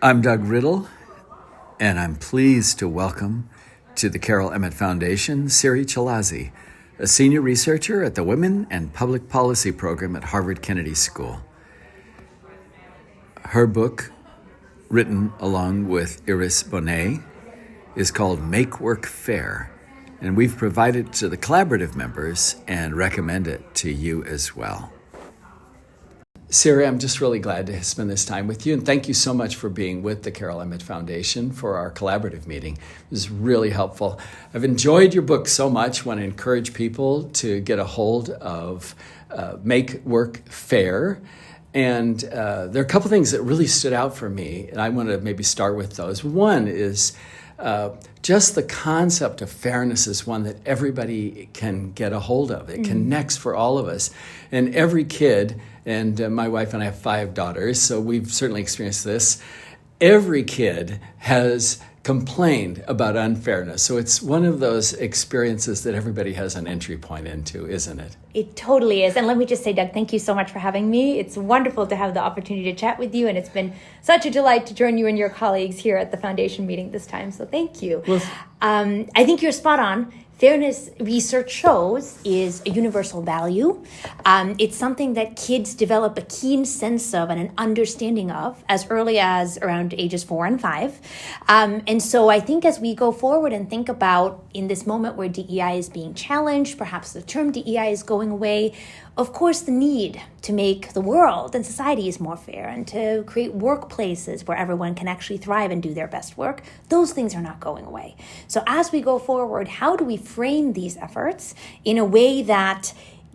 I'm Doug Riddle, and I'm pleased to welcome to the Carol Emmott Foundation, Siri Chilazi, a senior researcher at the Women and Public Policy program at Harvard Kennedy School. Her book, written along with Iris Bohnet, is called Make Work Fair, and we've provided it to the collaborative members and recommend it to you as well. Siri, I'm just really glad to spend this time with you, and thank you so much for being with the Carol Emmott Foundation for our collaborative meeting. It was really helpful. I've enjoyed your book so much. I want to encourage people to get a hold of Make Work Fair. And there are a couple things that really stood out for me, and I want to maybe start with those. One is just the concept of fairness is one that everybody can get a hold of. It connects for all of us. And every kid, and my wife and I have 5 daughters, so we've certainly experienced this. Every kid has complained about unfairness. So it's one of those experiences that everybody has an entry point into, isn't it? It totally is. And let me just say, Doug, thank you so much for having me. It's wonderful to have the opportunity to chat with you, and it's been such a delight to join you and your colleagues here at the foundation meeting this time. So thank you. Well, I think you're spot on. Fairness, research shows, is a universal value. It's something that kids develop a keen sense of and an understanding of as early as around ages 4 and 5. And so I think as we go forward and think about in this moment where DEI is being challenged, perhaps the term DEI is going away, of course, the need to make the world and societies more fair and to create workplaces where everyone can actually thrive and do their best work, those things are not going away. So as we go forward, how do we frame these efforts in a way that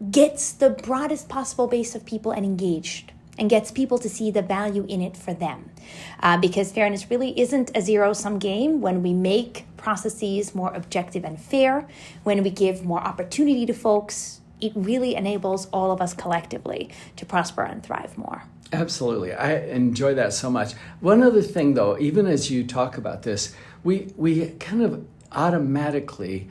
gets the broadest possible base of people and engaged and gets people to see the value in it for them? Because fairness really isn't a zero-sum game. When we make processes more objective and fair, when we give more opportunity to folks, it really enables all of us collectively to prosper and thrive more. Absolutely. I enjoy that so much. One other thing, though, even as you talk about this, we kind of automatically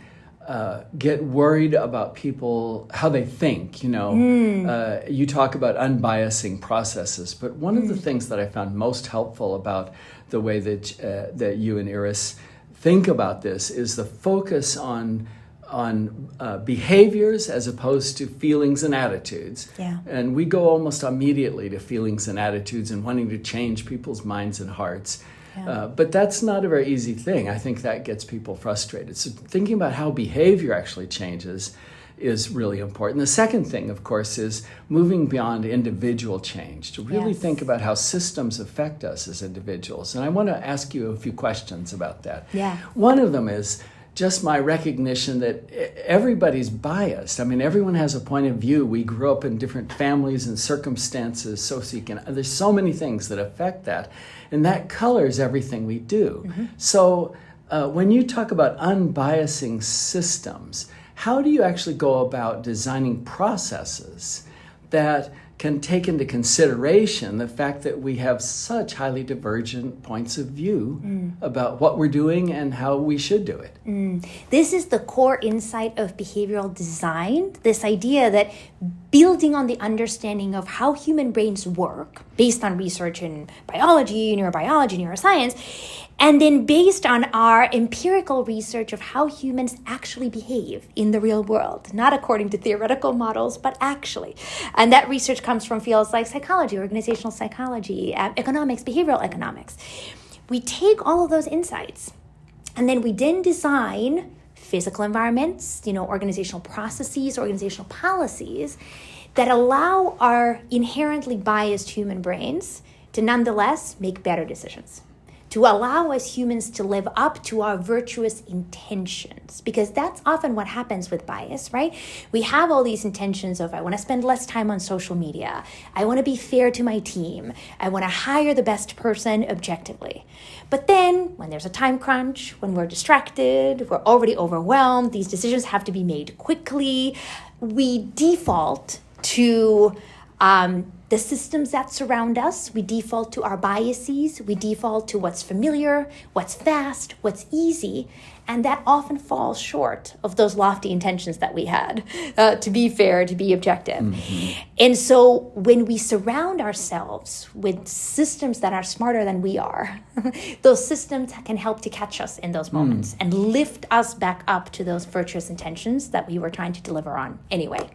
get worried about people, how they think, you know. You talk about unbiasing processes, but one of the things that I found most helpful about the way that you and Iris think about this is the focus on behaviors as opposed to feelings and attitudes. Yeah. And we go almost immediately to feelings and attitudes and wanting to change people's minds and hearts. Yeah. But that's not a very easy thing. I think that gets people frustrated. So thinking about how behavior actually changes is really important. The second thing, of course, is moving beyond individual change, to really think about how systems affect us as individuals. And I want to ask you a few questions about that. Yeah. One of them is just my recognition that everybody's biased. I mean, everyone has a point of view. We grew up in different families and circumstances, socioeconomic. There's so many things that affect that, and that colors everything we do. So when you talk about unbiasing systems, how do you actually go about designing processes that can take into consideration the fact that we have such highly divergent points of view about what we're doing and how we should do it? This is the core insight of behavioral design, this idea that building on the understanding of how human brains work based on research in biology, neurobiology, neuroscience, and then based on our empirical research of how humans actually behave in the real world, not according to theoretical models, but actually. And that research comes from fields like psychology, organizational psychology, economics, behavioral economics. We take all of those insights, and then we then design physical environments, organizational processes, organizational policies that allow our inherently biased human brains to nonetheless make better decisions, to allow us humans to live up to our virtuous intentions, because that's often what happens with bias, right? We have all these intentions of, I want to spend less time on social media. I want to be fair to my team. I want to hire the best person objectively. But then when there's a time crunch, when we're distracted, we're already overwhelmed, these decisions have to be made quickly, we default to the systems that surround us. We default to our biases. We default to what's familiar, what's fast, what's easy. And that often falls short of those lofty intentions that we had, to be fair, to be objective. Mm-hmm. And so when we surround ourselves with systems that are smarter than we are, those systems can help to catch us in those moments and lift us back up to those virtuous intentions that we were trying to deliver on anyway.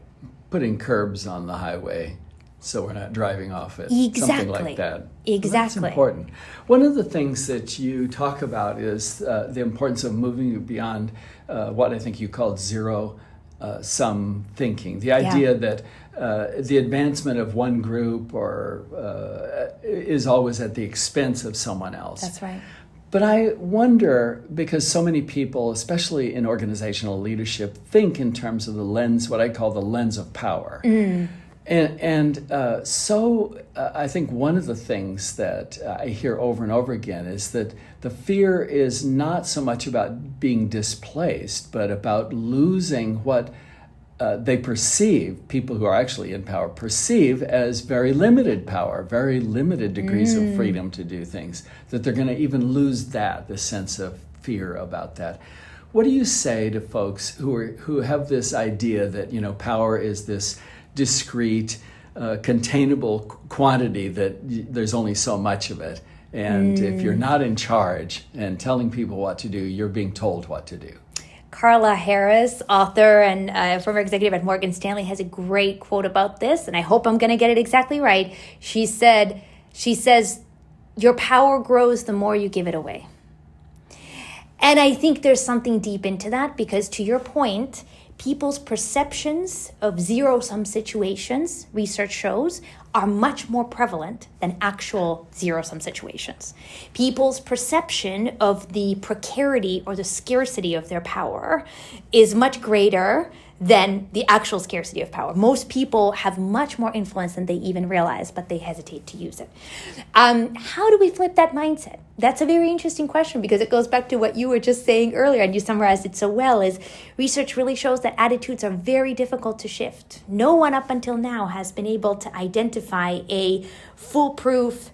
Putting curbs on the highway so we're not driving off it. Exactly. Something like that. Exactly. That's important. One of the things that you talk about is the importance of moving beyond what I think you called zero-sum thinking. The idea that the advancement of one group is always at the expense of someone else. That's right. But I wonder, because so many people, especially in organizational leadership, think in terms of the lens, what I call the lens of power. So I think one of the things that I hear over and over again is that the fear is not so much about being displaced, but about losing what they perceive, people who are actually in power, perceive as very limited power, very limited degrees of freedom to do things, that they're going to even lose that, the sense of fear about that. What do you say to folks who have this idea that, power is this discrete, containable quantity, that there's only so much of it, and if you're not in charge and telling people what to do, you're being told what to do? Carla Harris, author and former executive at Morgan Stanley, has a great quote about this, and I hope I'm going to get it exactly right. She says, your power grows the more you give it away. And I think there's something deep into that, because to your point, people's perceptions of zero-sum situations, research shows, are much more prevalent than actual zero-sum situations. People's perception of the precarity or the scarcity of their power is much greater than the actual scarcity of power. Most people have much more influence than they even realize, but they hesitate to use it. How do we flip that mindset? That's a very interesting question, because it goes back to what you were just saying earlier, and you summarized it so well, is research really shows that attitudes are very difficult to shift. No one up until now has been able to identify a foolproof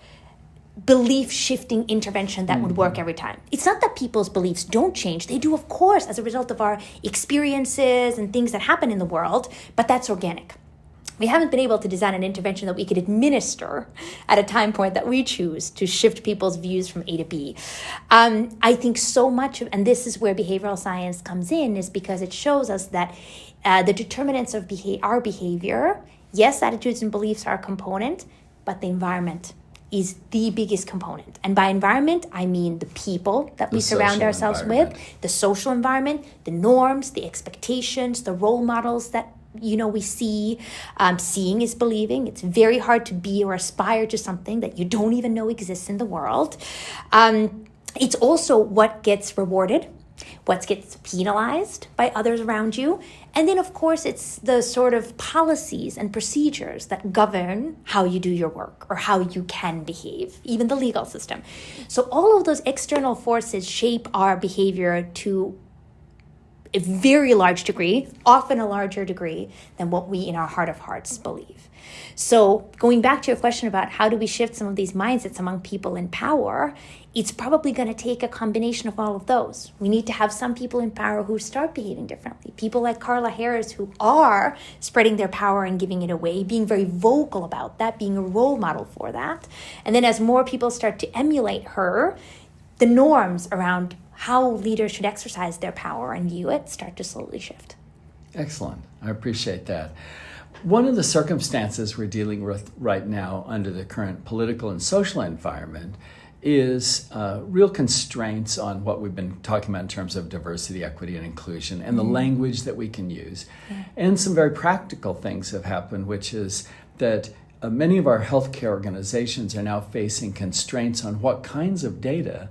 belief-shifting intervention that would work every time. It's not that people's beliefs don't change. They do, of course, as a result of our experiences and things that happen in the world, but that's organic. We haven't been able to design an intervention that we could administer at a time point that we choose to shift people's views from A to B. I think so much of, and this is where behavioral science comes in, is because it shows us that the determinants of our behavior, yes, attitudes and beliefs are a component, but the environment is the biggest component. And by environment, I mean the people that we surround ourselves with, the social environment, the norms, the expectations, the role models that we see. Seeing is believing. It's very hard to be or aspire to something that you don't even know exists in the world. It's also what gets rewarded, what gets penalized by others around you. And then, of course, it's the sort of policies and procedures that govern how you do your work or how you can behave, even the legal system. So all of those external forces shape our behavior to a very large degree, often a larger degree than what we in our heart of hearts believe. So going back to your question about how do we shift some of these mindsets among people in power, it's probably going to take a combination of all of those. We need to have some people in power who start behaving differently. People like Carla Harris, who are spreading their power and giving it away, being very vocal about that, being a role model for that. And then as more people start to emulate her, the norms around how leaders should exercise their power and view it start to slowly shift. Excellent. I appreciate that. One of the circumstances we're dealing with right now under the current political and social environment is real constraints on what we've been talking about in terms of diversity, equity, and inclusion, and the language that we can use. And some very practical things have happened, which is that many of our healthcare organizations are now facing constraints on what kinds of data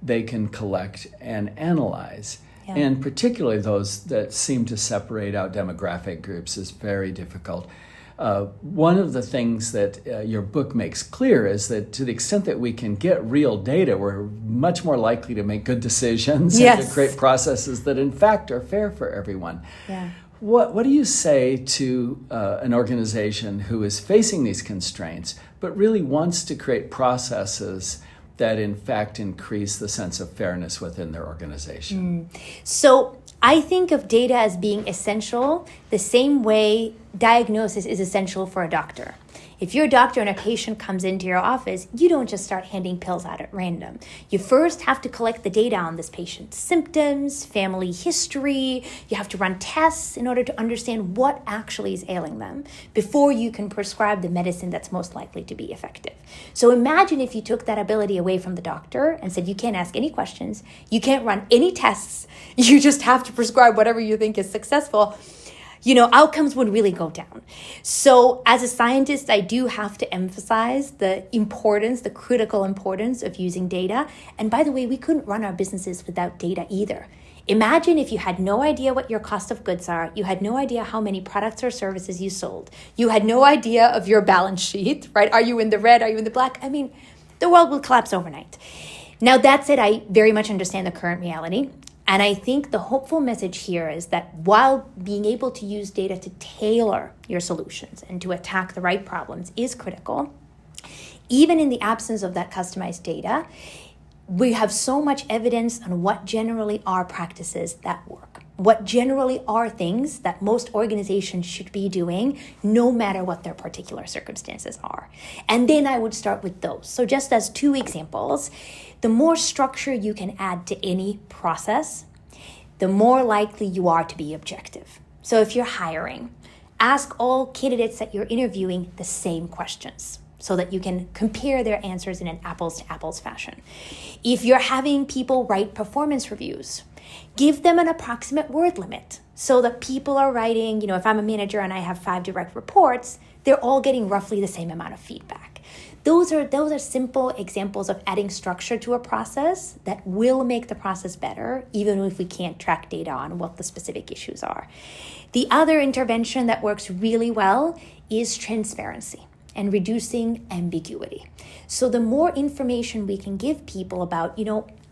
they can collect and analyze. Yeah. And particularly those that seem to separate out demographic groups is very difficult. One of the things that your book makes clear is that to the extent that we can get real data, we're much more likely to make good decisions and to create processes that in fact are fair for everyone. Yeah. What do you say to an organization who is facing these constraints, but really wants to create processes that in fact increase the sense of fairness within their organization? So I think of data as being essential the same way diagnosis is essential for a doctor. If you're a doctor and a patient comes into your office, you don't just start handing pills out at random. You first have to collect the data on this patient's symptoms, family history. You have to run tests in order to understand what actually is ailing them before you can prescribe the medicine that's most likely to be effective. So imagine if you took that ability away from the doctor and said, you can't ask any questions, you can't run any tests, you just have to prescribe whatever you think is successful. Outcomes would really go down. So as a scientist, I do have to emphasize the critical importance of using data. And by the way, we couldn't run our businesses without data either. Imagine if you had no idea what your cost of goods are, you had no idea how many products or services you sold, you had no idea of your balance sheet, right? Are you in the red? Are you in the black? I mean, the world will collapse overnight. Now, that said, I very much understand the current reality. And I think the hopeful message here is that while being able to use data to tailor your solutions and to attack the right problems is critical, even in the absence of that customized data, we have so much evidence on what generally are practices that work, what generally are things that most organizations should be doing, no matter what their particular circumstances are. And then I would start with those. So just as 2 examples, the more structure you can add to any process, the more likely you are to be objective. So if you're hiring, ask all candidates that you're interviewing the same questions so that you can compare their answers in an apples-to-apples fashion. If you're having people write performance reviews, give them an approximate word limit so that people are writing, if I'm a manager and I have 5 direct reports, they're all getting roughly the same amount of feedback. Those are simple examples of adding structure to a process that will make the process better, even if we can't track data on what the specific issues are. The other intervention that works really well is transparency and reducing ambiguity. So the more information we can give people about,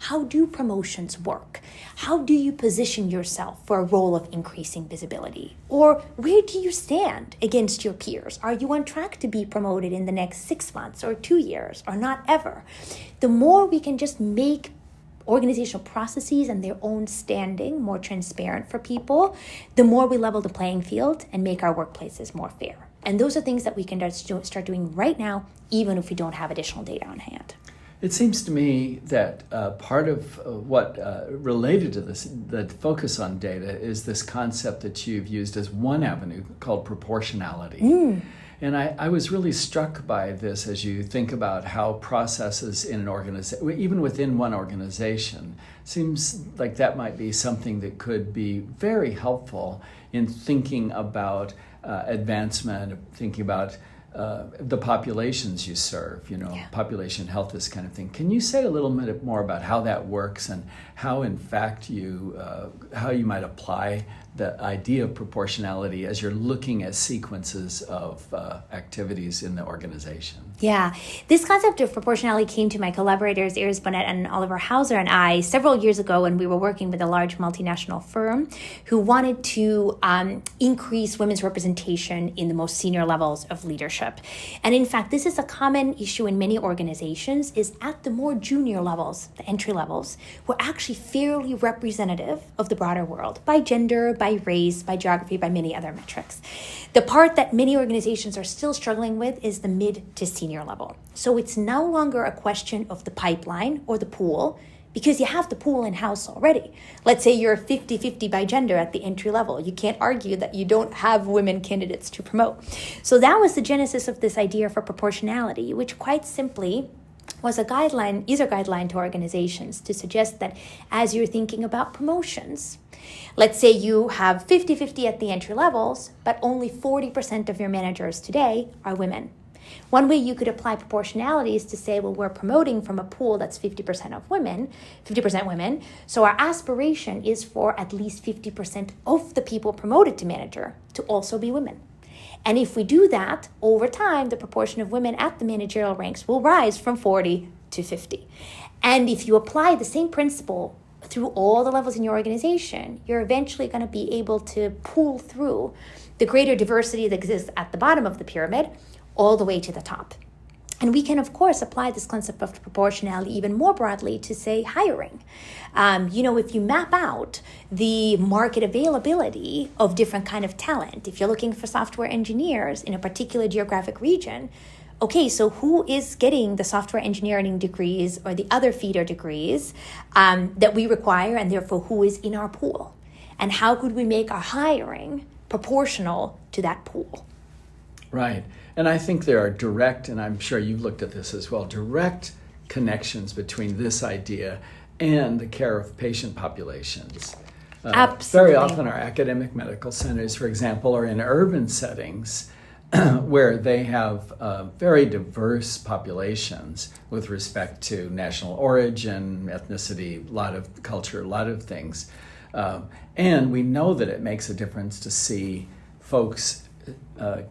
how do promotions work? How do you position yourself for a role of increasing visibility? Or where do you stand against your peers? Are you on track to be promoted in the next 6 months or 2 years or not ever? The more we can just make organizational processes and their own standing more transparent for people, the more we level the playing field and make our workplaces more fair. And those are things that we can start doing right now, even if we don't have additional data on hand. It seems to me that part of what related to this, the focus on data, is this concept that you've used as one avenue called proportionality. And I was really struck by this as you think about how processes in an organization, even within one organization, seems like that might be something that could be very helpful in thinking about advancement, thinking about the populations you serve, population health, this kind of thing. Can you say a little bit more about how that works and how, in fact, how you might apply the idea of proportionality as you're looking at sequences of activities in the organization? Yeah, this concept of proportionality came to my collaborators, Iris Bohnet and Oliver Hauser and I, several years ago when we were working with a large multinational firm who wanted to increase women's representation in the most senior levels of leadership. And in fact, this is a common issue in many organizations, is at the more junior levels, the entry levels, we're actually fairly representative of the broader world by gender, by race, by geography, by many other metrics. The part that many organizations are still struggling with is the mid to senior level. So it's no longer a question of the pipeline or the pool, because you have the pool in-house already. Let's say you're 50-50 by gender at the entry level. You can't argue that you don't have women candidates to promote. So that was the genesis of this idea for proportionality, which quite simply was a guideline to organizations to suggest that as you're thinking about promotions, let's say you have 50-50 at the entry levels, but only 40% of your managers today are women. One way you could apply proportionality is to say, well, we're promoting from a pool that's 50% women. So our aspiration is for at least 50% of the people promoted to manager to also be women. And if we do that, over time, the proportion of women at the managerial ranks will rise from 40 to 50. And if you apply the same principle through all the levels in your organization, you're eventually going to be able to pull through the greater diversity that exists at the bottom of the pyramid all the way to the top. And we can, of course, apply this concept of proportionality even more broadly to, say, hiring. If you map out the market availability of different kind of talent, if you're looking for software engineers in a particular geographic region, okay, so who is getting the software engineering degrees or the other feeder degrees that we require, and therefore who is in our pool? And how could we make our hiring proportional to that pool? Right. And I think there are direct, and I'm sure you've looked at this as well, direct connections between this idea and the care of patient populations. Absolutely. Very often our academic medical centers, for example, are in urban settings where they have very diverse populations with respect to national origin, ethnicity, a lot of culture, a lot of things. And we know that it makes a difference to see folks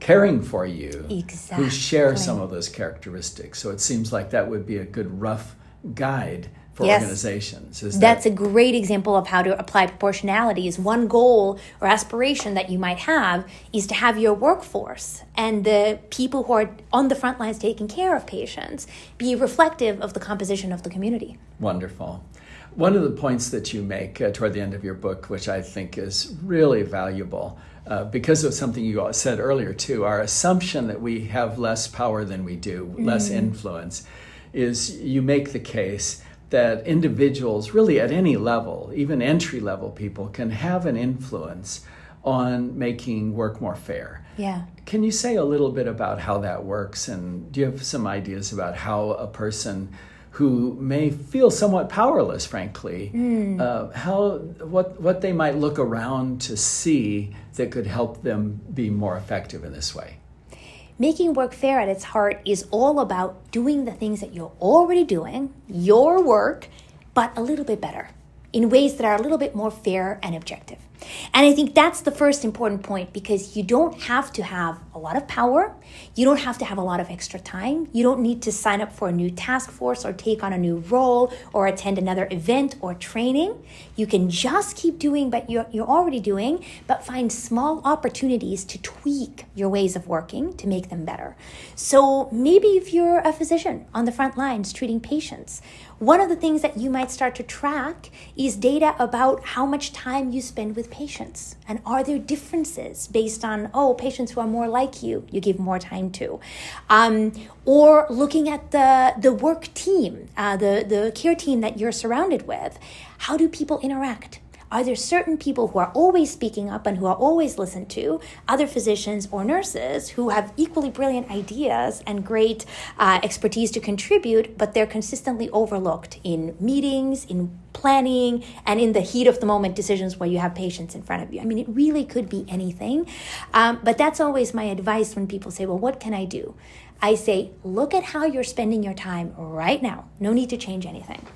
caring for you who share some of those characteristics. So it seems like that would be a good rough guide for organizations. That's a great example of how to apply proportionality. Is one goal or aspiration that you might have is to have your workforce and the people who are on the front lines taking care of patients be reflective of the composition of the community. Wonderful. One of the points that you make toward the end of your book, which I think is really valuable, because of something you said earlier too, our assumption that we have less power than we do, less influence, is you make the case that individuals really at any level, even entry-level people, can have an influence on making work more fair. Yeah. Can you say a little bit about how that works, and do you have some ideas about how a person who may feel somewhat powerless, frankly, what they might look around to see that could help them be more effective in this way? Making work fair at its heart is all about doing the things that you're already doing, your work, but a little bit better, in ways that are a little bit more fair and objective. And I think that's the first important point, because you don't have to have a lot of power. You don't have to have a lot of extra time. You don't need to sign up for a new task force or take on a new role or attend another event or training. You can just keep doing what you're already doing, but find small opportunities to tweak your ways of working to make them better. So maybe if you're a physician on the front lines treating patients, one of the things that you might start to track is data about how much time you spend with patients. And are there differences based on, patients who are more like you give more time to? Or looking at the work team, the care team that you're surrounded with. How do people interact? Are there certain people who are always speaking up and who are always listened to, other physicians or nurses who have equally brilliant ideas and great expertise to contribute, but they're consistently overlooked in meetings, in planning, and in the heat of the moment decisions where you have patients in front of you? I mean, it really could be anything. But that's always my advice when people say, well, what can I do? I say, look at how you're spending your time right now. No need to change anything.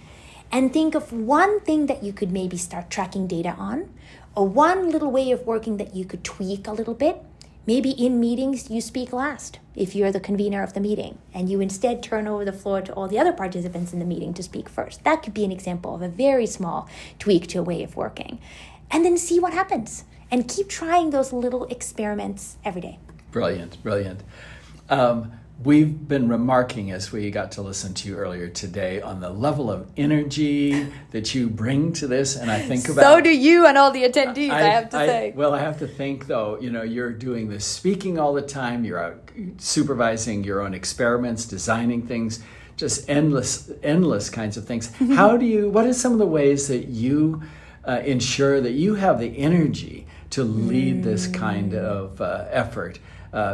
And think of one thing that you could maybe start tracking data on, or one little way of working that you could tweak a little bit. Maybe in meetings, you speak last if you're the convener of the meeting, and you instead turn over the floor to all the other participants in the meeting to speak first. That could be an example of a very small tweak to a way of working. And then see what happens, and keep trying those little experiments every day. Brilliant, brilliant. We've been remarking as we got to listen to you earlier today on the level of energy that you bring to this, and I think about... So do you and all the attendees, I have to say. Well, I have to think, though, you're doing this speaking all the time, you're out supervising your own experiments, designing things, just endless kinds of things. What are some of the ways that you ensure that you have the energy to lead this kind of effort?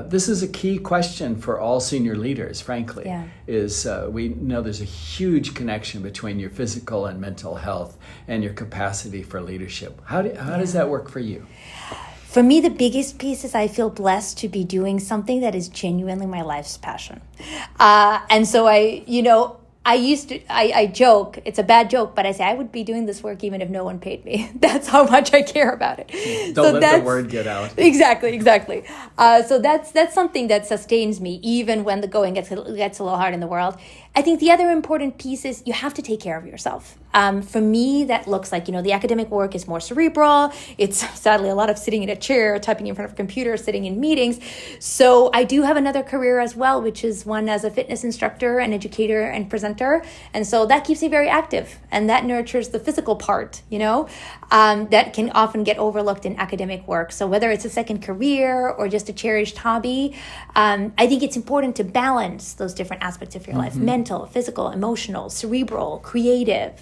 This is a key question for all senior leaders, frankly, we know there's a huge connection between your physical and mental health and your capacity for leadership. How does that work for you? For me, the biggest piece is I feel blessed to be doing something that is genuinely my life's passion. And so I joke, it's a bad joke, but I say I would be doing this work even if no one paid me. That's how much I care about it. Don't let the word get out. Exactly. So that's something that sustains me even when the going gets a little hard in the world. I think the other important piece is you have to take care of yourself. For me, that looks like, the academic work is more cerebral. It's sadly a lot of sitting in a chair, typing in front of a computer, sitting in meetings. So I do have another career as well, which is one as a fitness instructor, an educator, and presenter. And so that keeps me very active, and that nurtures the physical part, that can often get overlooked in academic work. So whether it's a second career or just a cherished hobby, I think it's important to balance those different aspects of your life: mental, physical, emotional, cerebral, creative.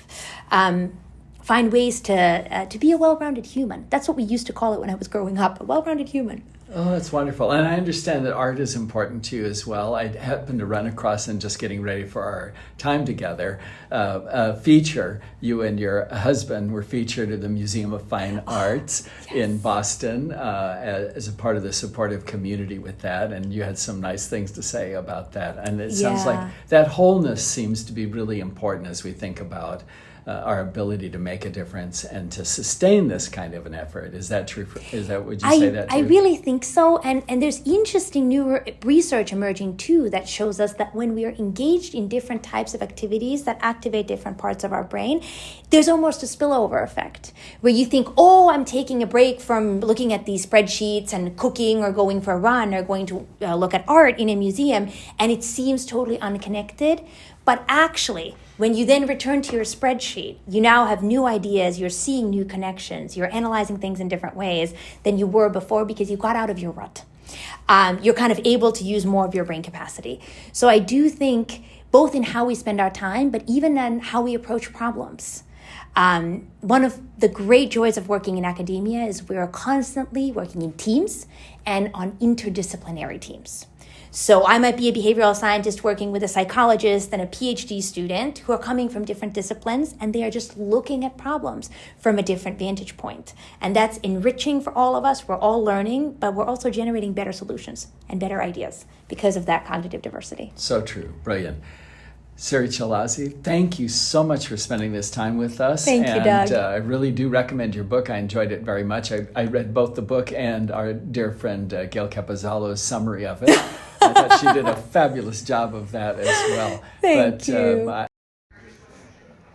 Find ways to be a well-rounded human. That's what we used to call it when I was growing up, a well-rounded human. Oh, that's wonderful. And I understand that art is important to you as well. I happened to run across, and just getting ready for our time together, a feature. You and your husband were featured at the Museum of Fine Arts in Boston as a part of the supportive community with that. And you had some nice things to say about that. And it sounds like that wholeness seems to be really important as we think about our ability to make a difference and to sustain this kind of an effort. Is that true? Would you say that too? I really think so. And there's interesting new research emerging too that shows us that when we are engaged in different types of activities that activate different parts of our brain, there's almost a spillover effect where you think, oh, I'm taking a break from looking at these spreadsheets and cooking or going for a run or going to look at art in a museum, and it seems totally unconnected. But actually, when you then return to your spreadsheet, you now have new ideas, you're seeing new connections, you're analyzing things in different ways than you were before because you got out of your rut. You're kind of able to use more of your brain capacity. So I do think both in how we spend our time, but even in how we approach problems. One of the great joys of working in academia is we're constantly working in teams and on interdisciplinary teams. So I might be a behavioral scientist working with a psychologist and a PhD student who are coming from different disciplines, and they are just looking at problems from a different vantage point. And that's enriching for all of us. We're all learning, but we're also generating better solutions and better ideas because of that cognitive diversity. So true. Brilliant. Siri Chilazi, thank you so much for spending this time with us. Thank you, Doug. And I really do recommend your book. I enjoyed it very much. I read both the book and our dear friend Gail Capozzalo's summary of it. I thought she did a fabulous job of that as well. Thank you.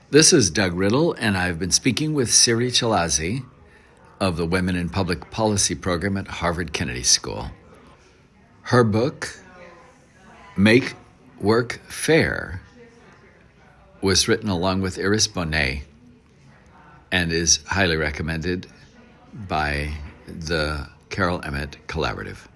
This is Doug Riddle, and I've been speaking with Siri Chilazi of the Women in Public Policy program at Harvard Kennedy School. Her book, Make Work Fair, was written along with Iris Bohnet and is highly recommended by the Carol Emmott Collaborative.